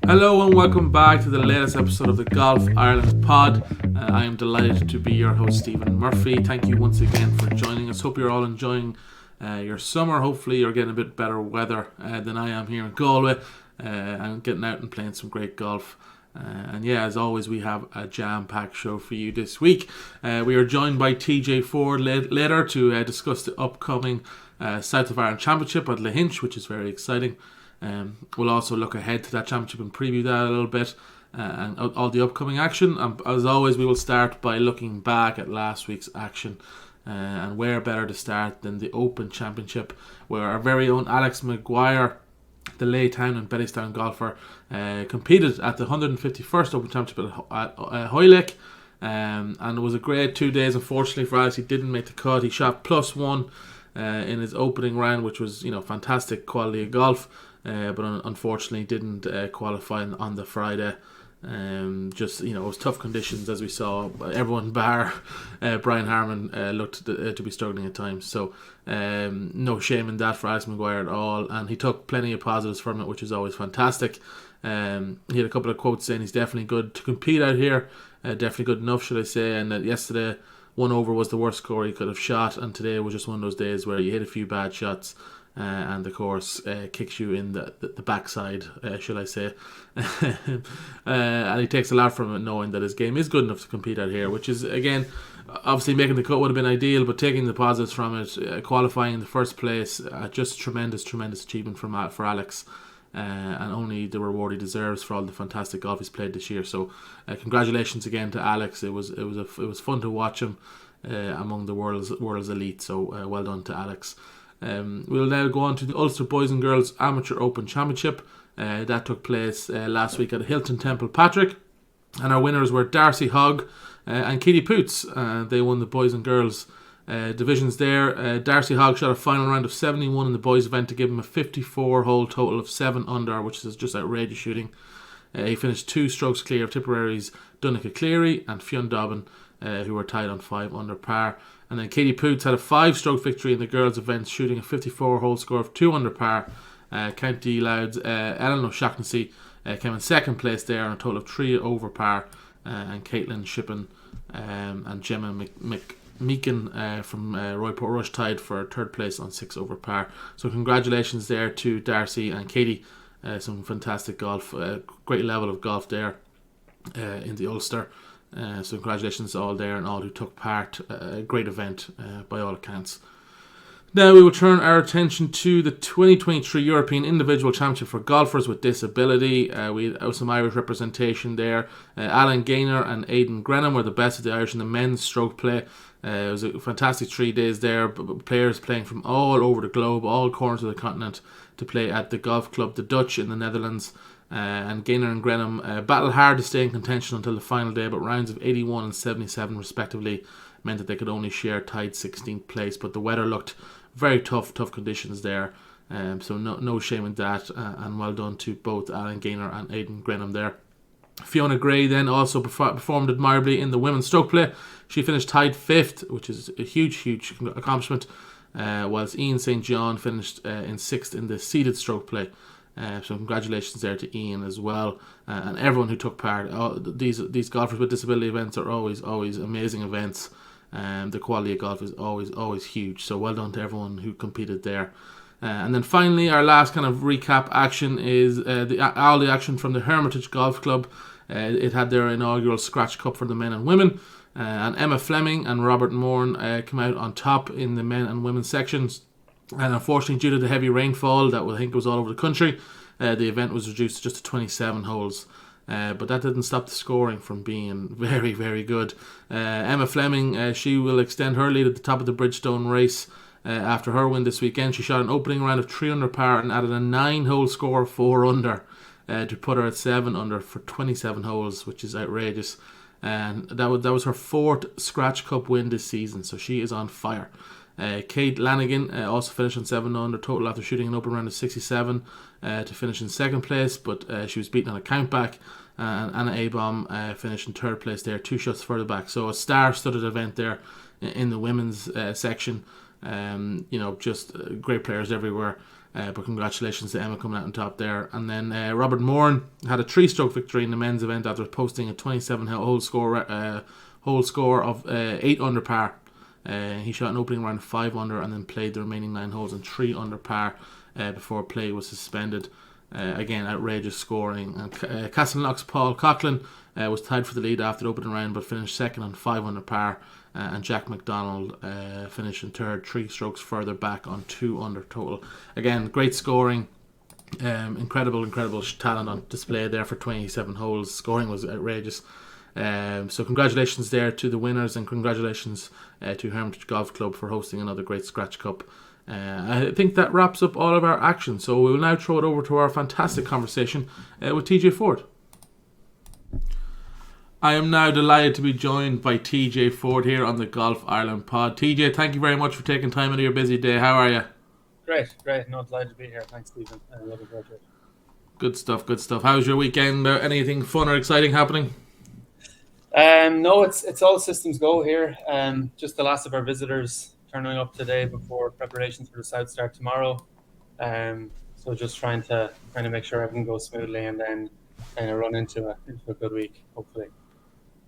Hello and welcome back to the latest episode of the Golf Ireland pod. I am delighted to be your host, Stephen Murphy. Thank you once again for joining us. Hope you're all enjoying your summer. Hopefully you're getting a bit better weather than I am here in Galway. I'm getting out and playing some great golf. And yeah, as always, we have a jam-packed show for you this week. We are joined by TJ Ford later to discuss the upcoming South of Ireland Championship at Lahinch, which is very exciting. We'll also look ahead to that championship and preview that a little bit and all the upcoming action. As always, we will start by looking back at last week's action. And where better to start than the Open Championship, where our very own Alex Maguire, the Laytown and Bettystown golfer, competed at the 151st Open Championship at Hoylake. And it was a great 2 days. Unfortunately for Alex, he didn't make the cut. He shot +1 in his opening round, which was fantastic quality of golf. But unfortunately didn't qualify on the Friday. It was tough conditions, as we saw. Everyone bar Brian Harman looked to be struggling at times. So no shame in that for Alex Maguire at all. And he took plenty of positives from it, which is always fantastic. He had a couple of quotes saying he's definitely good to compete out here. Definitely good enough, should I say. And yesterday, 1 over was the worst score he could have shot. And today was just one of those days where you hit a few bad shots. And the course kicks you in the backside, shall I say. And he takes a lot from it, knowing that his game is good enough to compete out here, which is, again, obviously making the cut would have been ideal, but taking the positives from it, qualifying in the first place, just tremendous achievement for Alex. And only the reward he deserves for all the fantastic golf he's played this year. So congratulations again to Alex. It was fun to watch him among the world's elite. So well done to Alex. We'll now go on to the Ulster Boys and Girls Amateur Open Championship. That took place last week at Hilton Temple Patrick. And our winners were Darcy Hogg and Katie Poots. They won the boys and girls divisions there. Darcy Hogg shot a final round of 71 in the boys event to give him a 54-hole total of 7 under, which is just outrageous shooting. He finished 2 strokes clear of Tipperary's Donncha Cleary and Fionn Dobbin, who were tied on 5 under par. And then Katie Poots had a 5-stroke victory in the girls' event, shooting a 54-hole score of 2 under par. County Louth's Ellen O'Shaughnessy came in second place there on a total of 3 over par. And Caitlin Shippen and Gemma Meekin from Royport Rush tied for third place on 6 over par. So congratulations there to Darcy and Katie. Some fantastic golf, great level of golf there in the Ulster. So congratulations to all there and all who took part. A great event by all accounts. Now we will turn our attention to the 2023 European Individual Championship for Golfers with Disability. We had some Irish representation there. Alan Gaynor and Aidan Grenham were the best of the Irish in the men's stroke play. It was a fantastic 3 days there. Players playing from all over the globe, all corners of the continent, to play at the Golf Club, the Dutch in the Netherlands. And Gaynor and Grenham battled hard to stay in contention until the final day, but rounds of 81 and 77 respectively meant that they could only share tied 16th place. But the weather looked very tough conditions there, so no shame in that, and well done to both Alan Gaynor and Aidan Grenham there. Fiona Gray then also performed admirably in the women's stroke play. She finished tied 5th, which is a huge accomplishment, whilst Ian St. John finished in 6th in the seeded stroke play. So congratulations there to Ian as well, and everyone who took part. These golfers with disability events are always amazing events. The quality of golf is always huge. So well done to everyone who competed there. And then finally, our last kind of recap action is the action from the Hermitage Golf Club. It had their inaugural Scratch Cup for the men and women. And Emma Fleming and Robert Moran came out on top in the men and women's sections. And unfortunately, due to the heavy rainfall that I think was all over the country, the event was reduced to just 27 holes. But that didn't stop the scoring from being very, very good. Emma Fleming, she will extend her lead at the top of the Bridgestone race after her win this weekend. She shot an opening round of 3 under par and added a 9-hole score of 4 under to put her at 7 under for 27 holes, which is outrageous. And that was her 4th Scratch Cup win this season, so she is on fire. Kate Lanigan also finished on 7 under total after shooting an open round of 67 to finish in 2nd place, but she was beaten on a countback. And Anna Abom finished in 3rd place there, 2 shots further back. So a star-studded event there in the women's section. Just great players everywhere. But congratulations to Emma coming out on top there. And then Robert Moran had a 3-stroke victory in the men's event after posting a 27-hole score of 8 under par. He shot an opening round 5 under and then played the remaining 9 holes in 3 under par before play was suspended. Again, outrageous scoring. And Castleknock's Paul Coughlin was tied for the lead after the opening round but finished second on 5 under par. And Jack McDonald finished in third, 3 strokes further back on 2 under total. Again, great scoring. Incredible talent on display there for 27 holes. Scoring was outrageous. So congratulations there to the winners, and congratulations to Hermitage Golf Club for hosting another great Scratch Cup. I think that wraps up all of our action. So we will now throw it over to our fantastic conversation with TJ Ford. I am now delighted to be joined by TJ Ford here on the Golf Ireland pod. TJ, thank you very much for taking time out of your busy day. How are you? Great. No, delighted to be here. Thanks, Stephen. Looking forward to it. Good stuff. How's your weekend? Anything fun or exciting happening? No, it's all systems go here. Just the last of our visitors turning up today before preparations for the South start tomorrow. So just trying to make sure everything goes smoothly and then run into a good week, hopefully.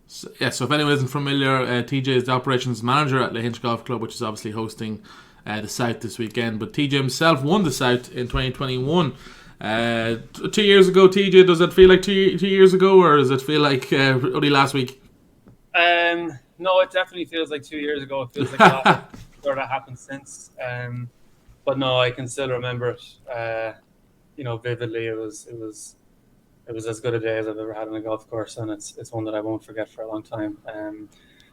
So if anyone isn't familiar, TJ is the Operations Manager at Lahinch Golf Club, which is obviously hosting the South this weekend. But TJ himself won the South in 2021. 2 years ago, TJ, does it feel like two years ago, or does it feel like only last week? No, it definitely feels like 2 years ago. It feels like a lot sort of happened since. But no, I can still remember it. Vividly. It was as good a day as I've ever had on a golf course, and it's one that I won't forget for a long time.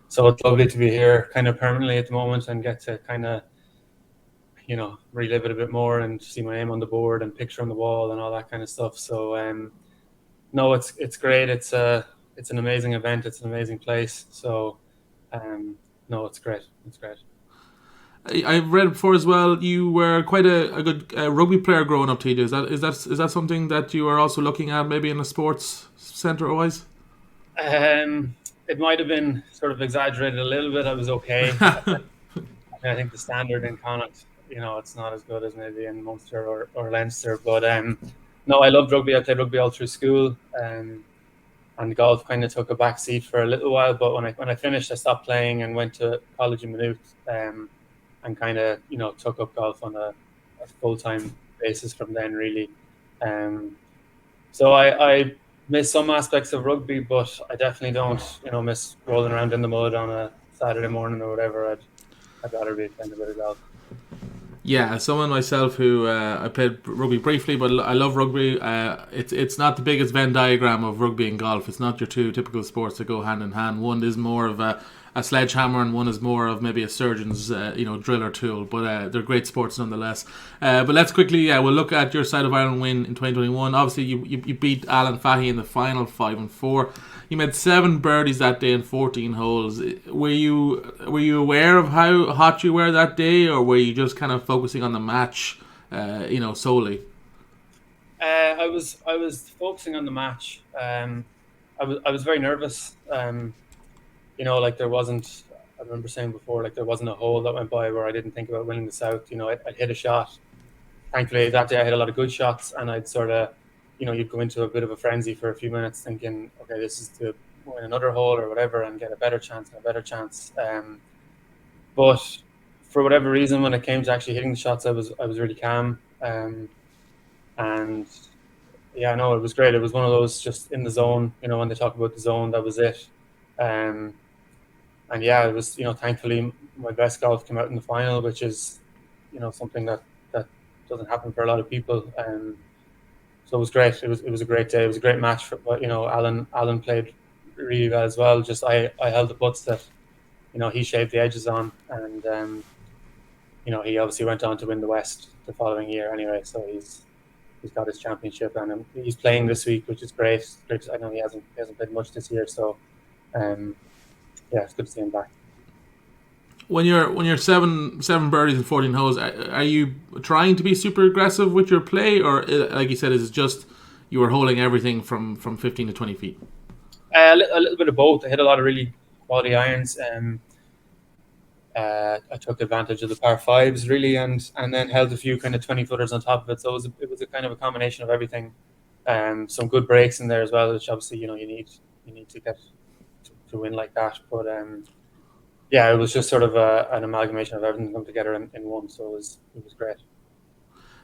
So it's lovely to be here kind of permanently at the moment and get to kind of, relive it a bit more and see my name on the board and picture on the wall and all that kind of stuff. So no, it's great. It's an amazing event. It's an amazing place. So no, it's great. It's great. I've read before as well. You were quite a good rugby player growing up, TJ. Is that something that you are also looking at, maybe in a sports centre wise? It might have been sort of exaggerated a little bit. I was okay. I think the standard in Connacht, it's not as good as maybe in Munster or Leinster. But no, I loved rugby. I played rugby all through school, and golf kind of took a back seat for a little while. But when I finished, I stopped playing and went to college in Maynooth. And kind of, took up golf on a full-time basis from then, really. So I miss some aspects of rugby, but I definitely don't, miss rolling around in the mud on a Saturday morning or whatever. I'd rather be playing a bit of golf. Yeah, as someone myself who I played rugby briefly, but I love rugby. It's not the biggest Venn diagram of rugby and golf. It's not your two typical sports that go hand in hand. One is more of a sledgehammer, and one is more of maybe a surgeon's drill or tool. But they're great sports nonetheless. But let's quickly we'll look at your side of Ireland win in 2021. Obviously, you beat Alan Fahy in the final 5-4. You made 7 birdies that day in 14 holes. Were you aware of how hot you were that day, or were you just kind of focusing on the match, solely? I was focusing on the match. I was very nervous. Like there wasn't. I remember saying before, like there wasn't a hole that went by where I didn't think about winning the South. I'd hit a shot. Thankfully, that day I hit a lot of good shots, and I'd sort of, you'd go into a bit of a frenzy for a few minutes, thinking, okay, this is to win another hole or whatever, and get a better chance. But for whatever reason, when it came to actually hitting the shots, I was really calm. And yeah, no, it was great. It was one of those just in the zone. When they talk about the zone, that was it. And yeah, it was, thankfully my best golf came out in the final, which is, something that doesn't happen for a lot of people. So it was great. It was a great day. It was a great match. But Alan played really well as well. Just I held the putts that, he shaved the edges on, and he obviously went on to win the West the following year anyway. So he's got his championship, and he's playing this week, which is great. I know he hasn't played much this year, so it's good to see him back. When you're seven birdies and 14 holes, are you trying to be super aggressive with your play, or like you said, is it just you were holding everything from 15 to 20 feet? A little bit of both. I hit a lot of really quality irons. I took advantage of the par fives really, and then held a few kind of 20-footers on top of it. So it was a kind of a combination of everything. Some good breaks in there as well, which obviously you need to get to win like that. But yeah, it was just sort of an amalgamation of everything come together in one. So it was great.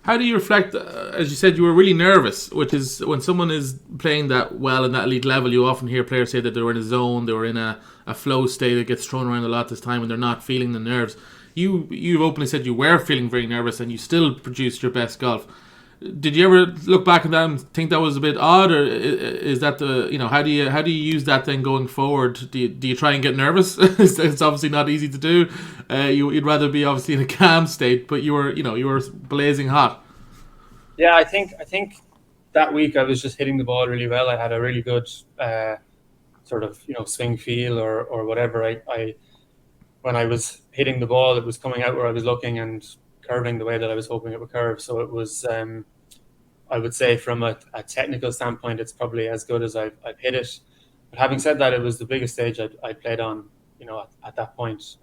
How do you reflect? As you said, you were really nervous, which is when someone is playing that well in that elite level. You often hear players say that they were in a zone, they were in a flow state that gets thrown around a lot this time, and they're not feeling the nerves. You've openly said you were feeling very nervous, and you still produced your best golf. Did you ever look back at that and think that was a bit odd, or is that how do you use that then going forward? Do you try and get nervous? It's obviously not easy to do. You'd rather be obviously in a calm state, but you were blazing hot. Yeah, I think that week I was just hitting the ball really well. I had a really good sort of swing feel or whatever. I when I was hitting the ball, it was coming out where I was looking and curving the way that I was hoping it would curve. So it was, I would say, from a technical standpoint, it's probably as good as I've hit it. But having said that, it was the biggest stage I played on, at that point.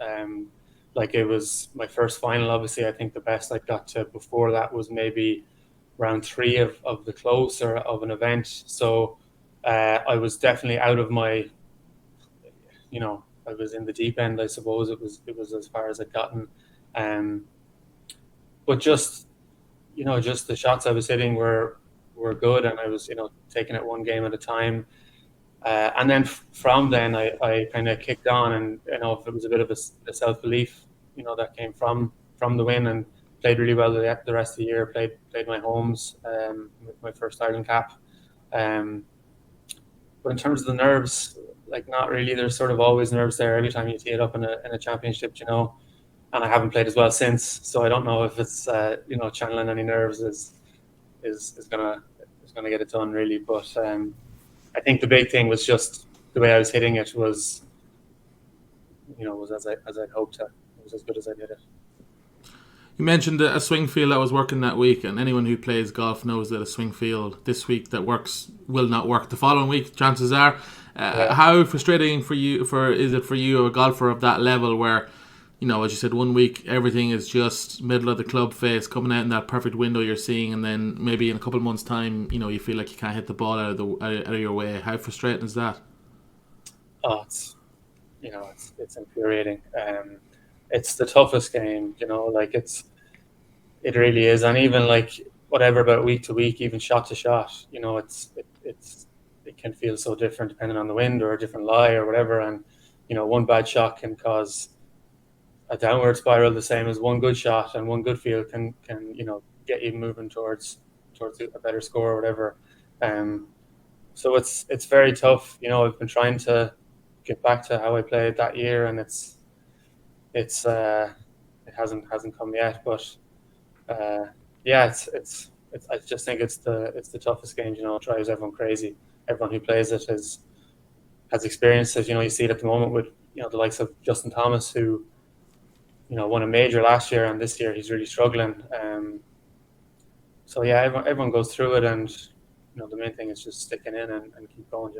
Like it was my first final. Obviously, I think the best I got to before that was maybe round 3 of the close or of an event. So I was definitely out of my, I was in the deep end. I suppose it was as far as I'd gotten. But just just the shots I was hitting were good, and I was taking it one game at a time. And then from then I kind of kicked on, and if it was a bit of a self belief, that came from the win, and played really well the rest of the year. Played my homes, with my first Ireland cap. But in terms of the nerves, like not really. There's sort of always nerves there every time you tee it up in a championship, And I haven't played as well since, so I don't know if it's channeling any nerves is gonna get it done really. But I think the big thing was just the way I was hitting it was as I'd hoped. It was as good as I did it. You mentioned a swing field that was working that week, and anyone who plays golf knows that a swing field this week that works will not work the following week. Chances are. How frustrating is it for you, a golfer of that level, where as you said, one week everything is just middle of the club face, coming out in that perfect window you're seeing, and then maybe in a couple of months' time, you feel like you can't hit the ball out of your way. How frustrating is that? Oh, it's infuriating. It's the toughest game, it really is, and even like whatever about week to week, even shot to shot, it can feel so different depending on the wind or a different lie or whatever, and one bad shot can cause a downward spiral, the same as one good shot, and one good field can get you moving towards a better score or whatever. So it's very tough. I've been trying to get back to how I played that year, and it hasn't come yet. But yeah, it's I just think it's the toughest game. It drives everyone crazy. Everyone who plays it has experienced it. You see it at the moment with the likes of Justin Thomas, who won a major last year, and this year he's really struggling. So yeah, everyone goes through it, and the main thing is just sticking in and keep going.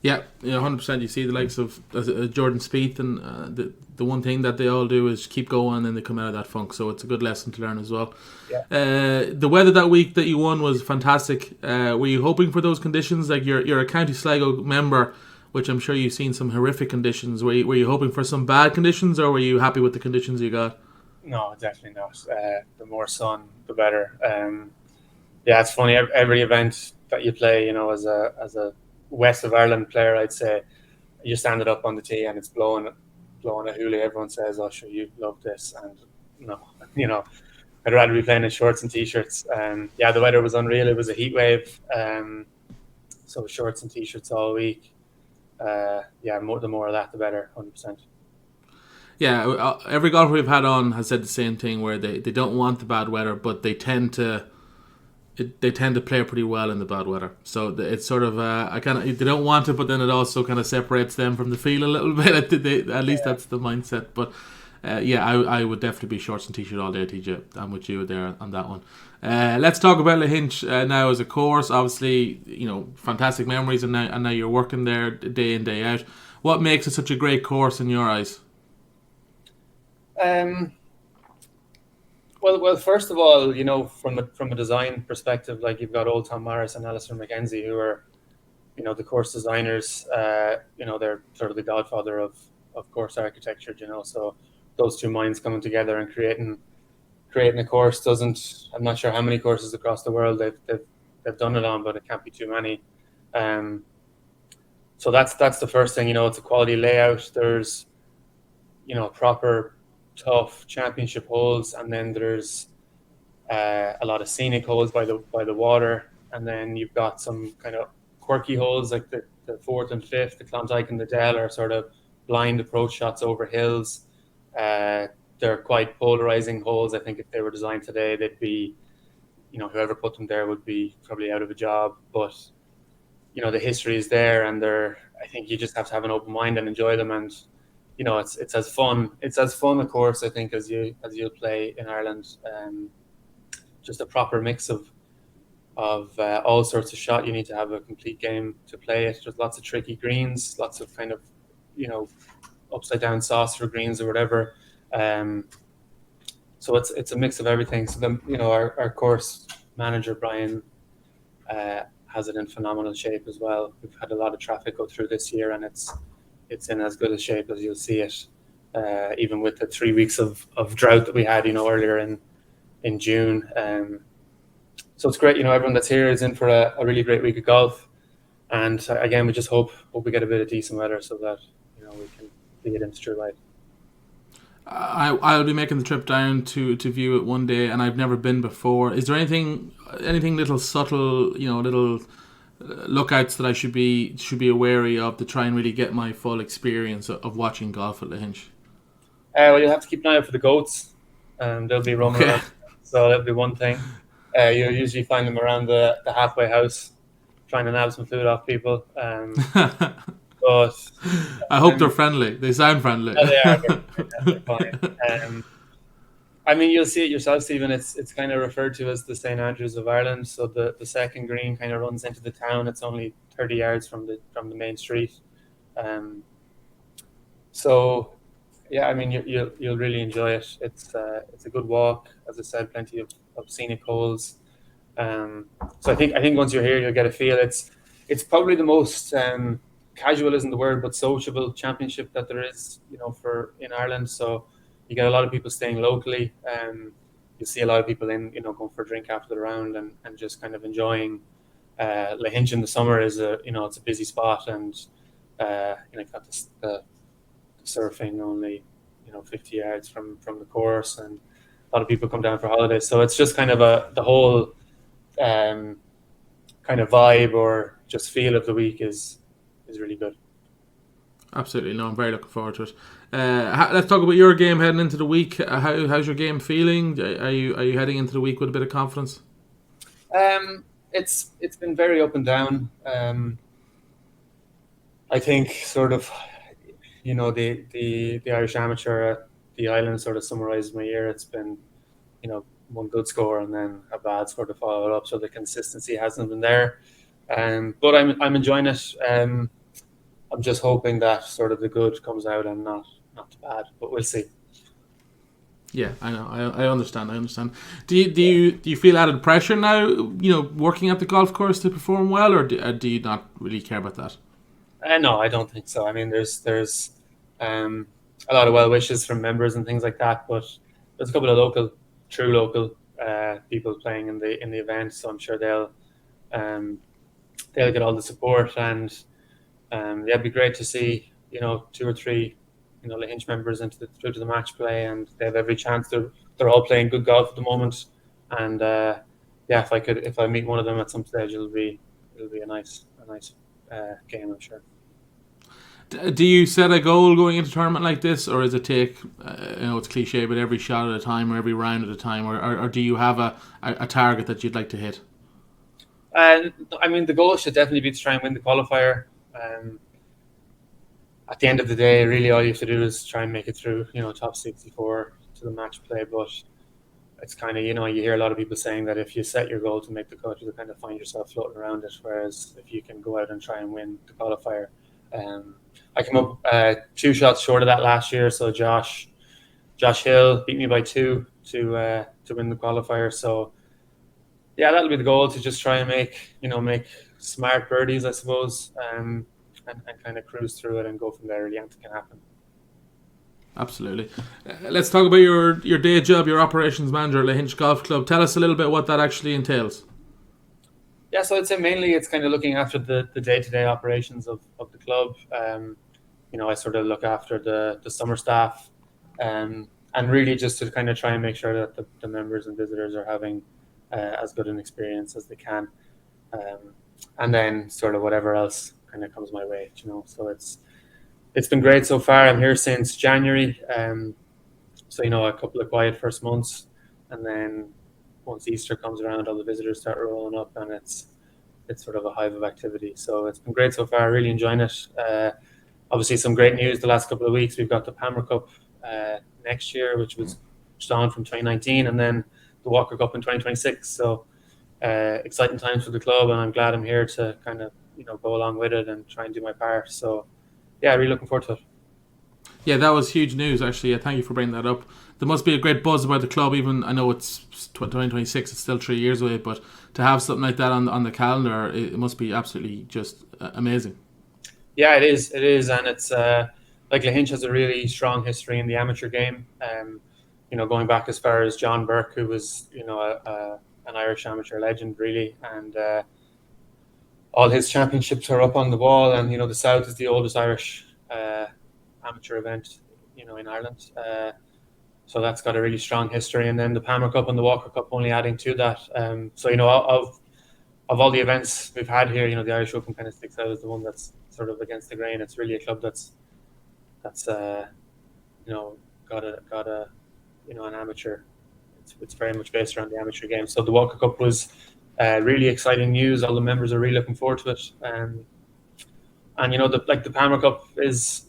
Yeah, 100%. You see the likes of Jordan Spieth, and the one thing that they all do is keep going, and they come out of that funk. So it's a good lesson to learn as well. Yeah. The weather that week that you won was fantastic. Were you hoping for those conditions? Like you're a County Sligo member, which I'm sure you've seen some horrific conditions. Were you hoping for some bad conditions, or were you happy with the conditions you got? No, definitely not. The more sun, the better. Yeah, it's funny. Every event that you play, as a West of Ireland player, I'd say, you stand it up on the tee and it's blowing a hoolie. Everyone says, "Oh, sure, you love this," and no, I'd rather be playing in shorts and t-shirts. Yeah, the weather was unreal. It was a heat wave. So shorts and t-shirts all week. Yeah, the more of that, the better. 100%. Yeah, every golfer we've had on has said the same thing, where they don't want the bad weather, but they tend to play pretty well in the bad weather. So it's sort of they don't want it, but then it also kind of separates them from the field a little bit. At least that's the mindset. But yeah, I would definitely be shorts and t-shirt all day, TJ. I'm with you there on that one. Let's talk about Lahinch now as a course. Obviously, fantastic memories, and now you're working there day in, day out. What makes it such a great course in your eyes? Um, well, first of all, from a design perspective, like you've got Old Tom Morris and Alistair McKenzie, who are, the course designers. They're sort of the godfather of course architecture. So those two minds coming together and creating a course doesn't. I'm not sure how many courses across the world they've done it on, but it can't be too many. So that's the first thing. It's a quality layout. There's proper tough championship holes, and then there's a lot of scenic holes by the water, and then you've got some kind of quirky holes like the fourth and fifth, the Klondike and the Dell are sort of blind approach shots over hills. They're quite polarizing holes. I think if they were designed today, they'd be, whoever put them there would be probably out of a job. But the history is there, and I think you just have to have an open mind and enjoy them. And it's as fun. It's as fun a course, I think, as you'll play in Ireland. Just a proper mix of all sorts of shot. You need to have a complete game to play it. There's lots of tricky greens, lots of kind of upside down saucer greens or whatever. So it's a mix of everything. So then our course manager Brian has it in phenomenal shape as well. We've had a lot of traffic go through this year, and it's in as good a shape as you'll see it. Even with the 3 weeks of drought that we had, earlier in June. So it's great. Everyone that's here is in for a really great week of golf. And again, we just hope we get a bit of decent weather so that we can see it in its true light. I'll be making the trip down to view it one day, and I've never been before. Is there anything little subtle, little lookouts that I should be wary of to try and really get my full experience of watching golf at Lahinch? Well, you'll have to keep an eye out for the goats. They'll be roaming around, so that'll be one thing. You'll usually find them around the halfway house, trying to nab some food off people. But I hope they're friendly. They sound friendly. They are. They're fine. You'll see it yourself, Stephen. It's kind of referred to as the St. Andrews of Ireland. So the second green kind of runs into the town. It's only 30 yards from the main street. So yeah, you'll really enjoy it. It's a good walk, as I said, plenty of scenic holes. So I think once you're here, you'll get a feel. It's probably the most casual isn't the word, but sociable championship that there is, for in Ireland. So you get a lot of people staying locally. You see a lot of people going for a drink after the round and just kind of enjoying. Lahinch in the summer is it's a busy spot, and you've got the surfing only 50 yards from the course, and a lot of people come down for holidays. So it's just kind of the whole kind of vibe or just feel of the week is really good. Absolutely, no, I'm very looking forward to it. Let's talk about your game heading into the week. How's your game feeling? Are you heading into the week with a bit of confidence? It's been very up and down. I think sort of, the Irish Amateur at the Island sort of summarizes my year. It's been, one good score and then a bad score to follow it up. So the consistency hasn't been there. But I'm enjoying it. I'm just hoping that sort of the good comes out and not too bad, but we'll see. Yeah, I know. I understand. Do you feel added pressure now, working at the golf course to perform well, or do you not really care about that? No, I don't think so. There's a lot of well wishes from members and things like that, but there's a couple of true local people playing in the event, so I'm sure they'll get all the support, and it'd be great to see 2 or 3 Lahinch members through to the match play, and they have every chance. They're all playing good golf at the moment, and if I meet one of them at some stage, it'll be a nice game, I'm sure. Do you set a goal going into a tournament like this, or is it take it's cliche, but every shot at a time or every round at a time, or do you have a target that you'd like to hit? The goal should definitely be to try and win the qualifier. At the end of the day, really all you have to do is try and make it through, top 64 to the match play. But it's kind of, you hear a lot of people saying that if you set your goal to make the cut, you kind of find yourself floating around it. Whereas if you can go out and try and win the qualifier, I came up 2 shots short of that last year. So Josh Josh Hill beat me by 2 to win the qualifier. So yeah, that'll be the goal, to just try and make smart birdies, I suppose, and kind of cruise through it and go from there. Really, anything can happen. Absolutely. Let's talk about your day job, your operations manager at Lahinch Golf Club. Tell us a little bit what that actually entails. Yeah, so I'd say mainly it's kind of looking after the day-to-day operations of the club. I sort of look after the summer staff, and really just to kind of try and make sure that the members and visitors are having as good an experience as they can. And then sort of whatever else kind of comes my way, So it's been great so far. I'm here since January, so a couple of quiet first months, and then once Easter comes around, all the visitors start rolling up, and it's sort of a hive of activity. So it's been great so far. Really enjoying it. Obviously, some great news the last couple of weeks. We've got the Palmer Cup next year, which was on from 2019, and then the Walker Cup in 2026. So exciting times for the club, and I'm glad I'm here to kind of go along with it and try and do my part. So yeah, really looking forward to it. Yeah, that was huge news, actually. Yeah, thank you for bringing that up. There must be a great buzz about the club. Even I know it's 2026; it's still 3 years away, but to have something like that on the calendar, it must be absolutely just amazing. Yeah, it is. It is, and it's like Lahinch has a really strong history in the amateur game. Going back as far as John Burke, who was an Irish amateur legend, really, and all his championships are up on the wall. And the South is the oldest Irish amateur event, in Ireland. So that's got a really strong history. And then the Palmer Cup and the Walker Cup only adding to that. So of all the events we've had here, the Irish Open kind of sticks out as the one that's sort of against the grain. It's really a club that's got a an amateur. It's very much based around the amateur game. So the Walker Cup was really exciting news. All the members are really looking forward to it. And the Palmer Cup is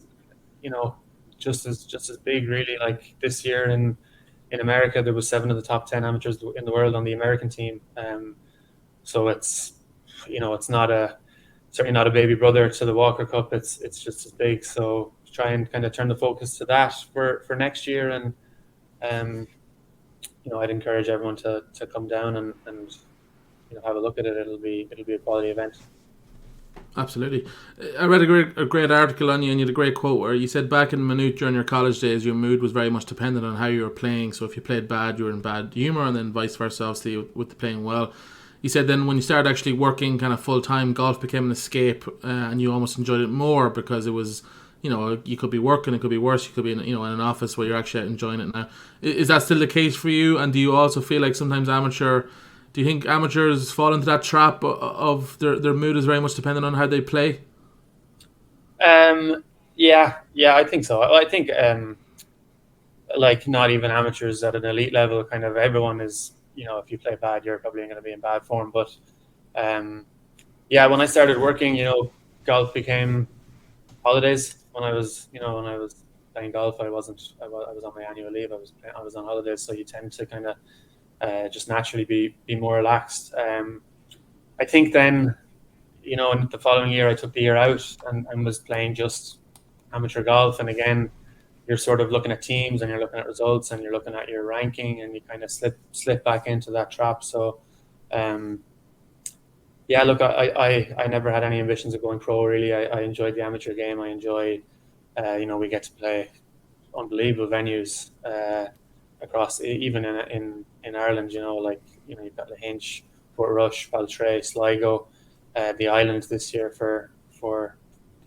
just as big, really. Like this year in America, there was 7 of the top 10 amateurs in the world on the American team. So it's it's certainly not a baby brother to the Walker Cup. It's just as big. So try and kind of turn the focus to that for next year. And I'd encourage everyone to come down and have a look at it. It'll be a quality event. Absolutely. I read a great article on you, and you had a great quote where you said back in Maynooth during your college days, your mood was very much dependent on how you were playing. So if you played bad, you were in bad humour, and then vice versa, obviously, with the playing well. You said then when you started actually working kind of full-time, golf became an escape, and you almost enjoyed it more because it was, you could be working, it could be worse, you could be in an office where you're actually enjoying it now. Is that still the case for you? And do you also feel like sometimes do you think amateurs fall into that trap of their mood is very much dependent on how they play? Yeah, I think so. I think like not even amateurs at an elite level, kind of everyone is, if you play bad, you're probably going to be in bad form. But yeah, when I started working, golf became holidays. When I was playing golf, I was on my annual leave. I was on holidays, so you tend to kind of just naturally be more relaxed. I think then, in the following year, I took the year out and was playing just amateur golf. And again, you're sort of looking at teams and you're looking at results and you're looking at your ranking, and you kind of slip back into that trap. So, yeah, look, I never had any ambitions of going pro, really. I enjoyed the amateur game. I enjoy, we get to play unbelievable venues across, even in Ireland, you've got Lahinch, Portrush, Baltray, Sligo, the island this year for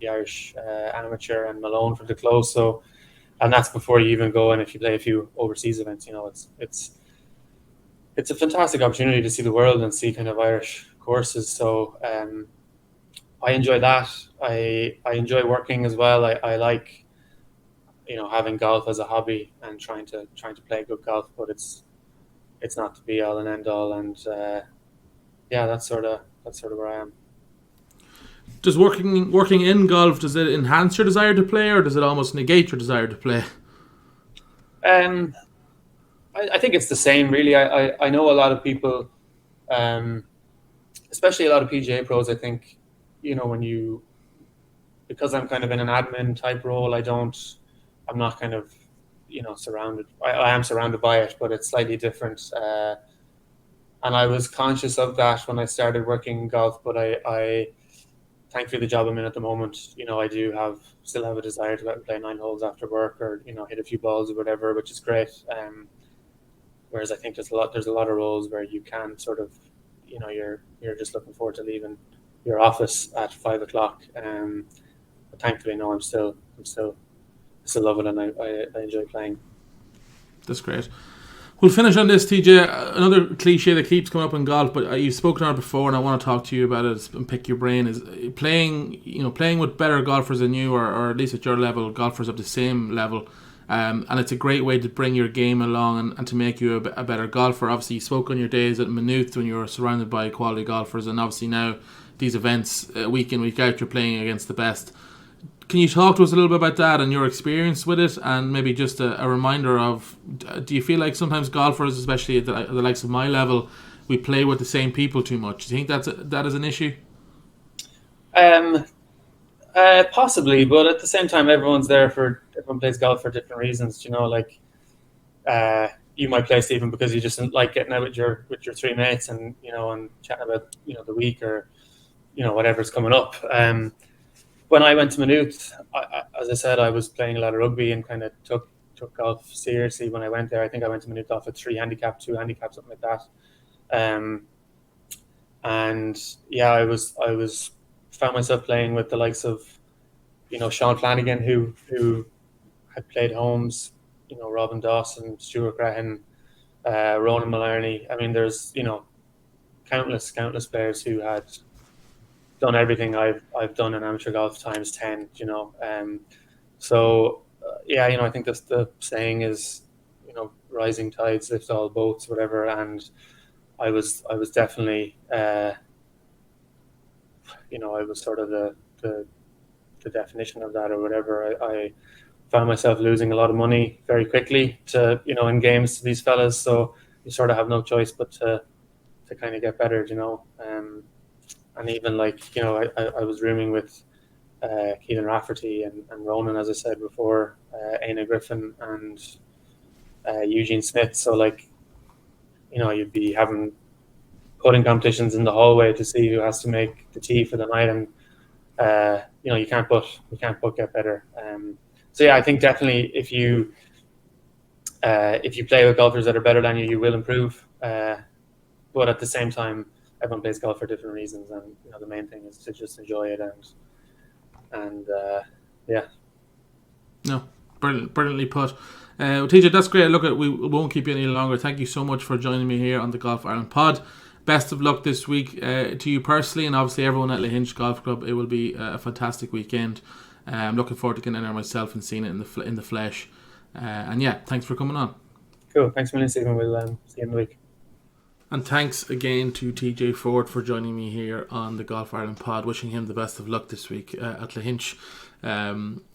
the Irish amateur, and Malone for the close. So, and that's before you even go, and if you play a few overseas events, it's a fantastic opportunity to see the world and see kind of Irish courses. So I enjoy that. I enjoy working as well. I like having golf as a hobby and trying to play good golf, but it's not the be all and end all. And yeah, that's sort of where I am. Does working in golf, does it enhance your desire to play, or does it almost negate your desire to play? I think it's the same, really. I know a lot of people, especially a lot of PGA pros. I think because I'm kind of in an admin type role, I'm not kind of surrounded. I am surrounded by it, but it's slightly different. And I was conscious of that when I started working in golf. But I thankfully the job I'm in at the moment, I do still have a desire to go out and play 9 holes after work, or hit a few balls or whatever, which is great. Whereas I think there's a lot of roles where you can sort of, you're just looking forward to leaving your office at 5 o'clock. But thankfully, no, I'm still love it, and I enjoy playing. That's great. We'll finish on this, TJ. Another cliche that keeps coming up in golf, but you've spoken on it before, and I want to talk to you about it and pick your brain. Is playing with better golfers than you, or at least at your level, golfers of the same level. And it's a great way to bring your game along and to make you a better golfer. Obviously, you spoke on your days at Maynooth when you were surrounded by quality golfers, and obviously now these events, week in, week out, you're playing against the best. Can you talk to us a little bit about that and your experience with it, and maybe just a reminder of, do you feel like sometimes golfers, especially at the likes of my level, we play with the same people too much? Do you think that is an issue? Possibly, but at the same time, everyone plays golf for different reasons. You might play, Stephen, because you just like getting out with your 3 mates and and chatting about the week, or whatever's coming up. When I went to Maynooth, as I said, I was playing a lot of rugby and kind of took golf seriously when I went there. I think I went to Maynooth off a 3 handicap, 2 handicap, something like that. And yeah, I found myself playing with the likes of Sean Flanagan, who had played Holmes, Robin Dawson, Stuart Graham, Ronan Maloney. I mean, there's countless players who had done everything I've done in amateur golf times 10. So yeah, I think that's the saying is, rising tides lift all boats, whatever. And I was definitely I was sort of the definition of that, or whatever. I found myself losing a lot of money very quickly to in games to these fellas, so you sort of have no choice but to kind of get better, and even I was rooming with Keelan Rafferty and Ronan, as I said before, Aina Griffin and Eugene Smith. So you'd be having putting competitions in the hallway to see who has to make the tee for the night, and you can't but get better. So yeah, I think definitely if you play with golfers that are better than you, you will improve. But at the same time, everyone plays golf for different reasons, and the main thing is to just enjoy it and yeah. No, brilliantly put. TJ, that's great. Look, we won't keep you any longer. Thank you so much for joining me here on the Golf Ireland pod. Best of luck this week to you personally, and obviously everyone at Lahinch Golf Club. It will be a fantastic weekend. I'm looking forward to getting in there myself and seeing it in the flesh. And yeah, thanks for coming on. Cool. Thanks a million, Stephen. We'll see you in the week. And thanks again to TJ Ford for joining me here on the Golf Ireland pod. Wishing him the best of luck this week at Lahinch.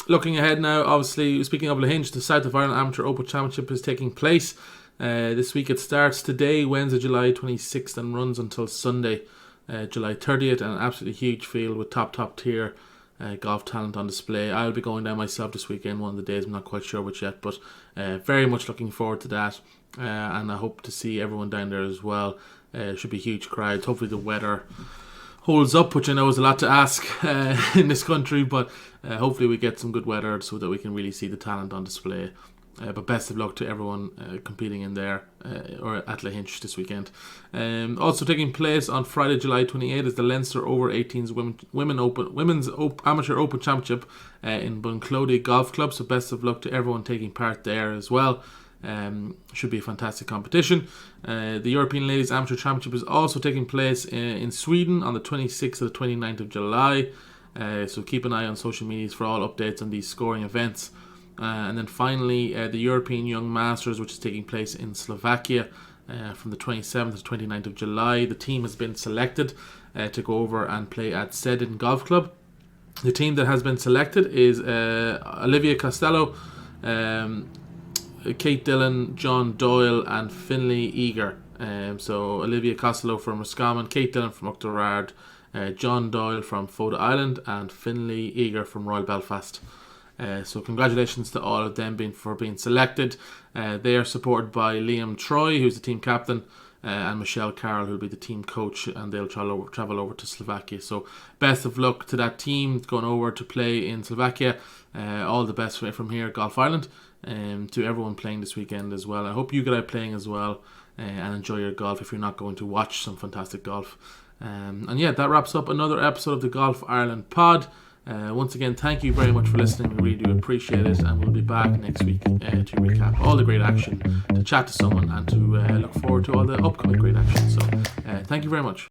Looking ahead now, obviously, speaking of Lahinch, the South of Ireland Amateur Open Championship is taking place. This week it starts today, Wednesday, July 26th, and runs until Sunday, July 30th. And an absolutely huge field with top tier golf talent on display. I'll be going down myself this weekend, one of the days. I'm not quite sure which yet, but very much looking forward to that. And I hope to see everyone down there as well. Should be huge crowds. Hopefully the weather holds up, which I know is a lot to ask in this country, but hopefully we get some good weather so that we can really see the talent on display. But best of luck to everyone competing in there or at Lahinch this weekend. Also taking place on Friday, July 28th is the Leinster Over 18s Women's Amateur Open Championship in Bunclody Golf Club. So best of luck to everyone taking part there as well. Should be a fantastic competition. The European Ladies Amateur Championship is also taking place in Sweden on the 26th to the 29th of July. So keep an eye on social medias for all updates on these scoring events. And then finally, the European Young Masters, which is taking place in Slovakia from the 27th to 29th of July. The team has been selected to go over and play at Sedin Golf Club. The team that has been selected is Olivia Costello, Kate Dillon, John Doyle and Finlay Eager. So Olivia Costello from Roscommon, Kate Dillon from Uachtarard, John Doyle from Foda Island and Finlay Eager from Royal Belfast. So congratulations to all of them for being selected. They are supported by Liam Troy, who's the team captain, and Michelle Carroll, who'll be the team coach, and they'll travel over to Slovakia. So best of luck to that team going over to play in Slovakia. All the best from here at Golf Ireland, and to everyone playing this weekend as well. I hope you get out playing as well, and enjoy your golf if you're not going to watch some fantastic golf. And yeah, that wraps up another episode of the Golf Ireland pod. Once again, thank you very much for listening. We really do appreciate it, and we'll be back next week to recap all the great action, to chat to someone, and to look forward to all the upcoming great action. So thank you very much.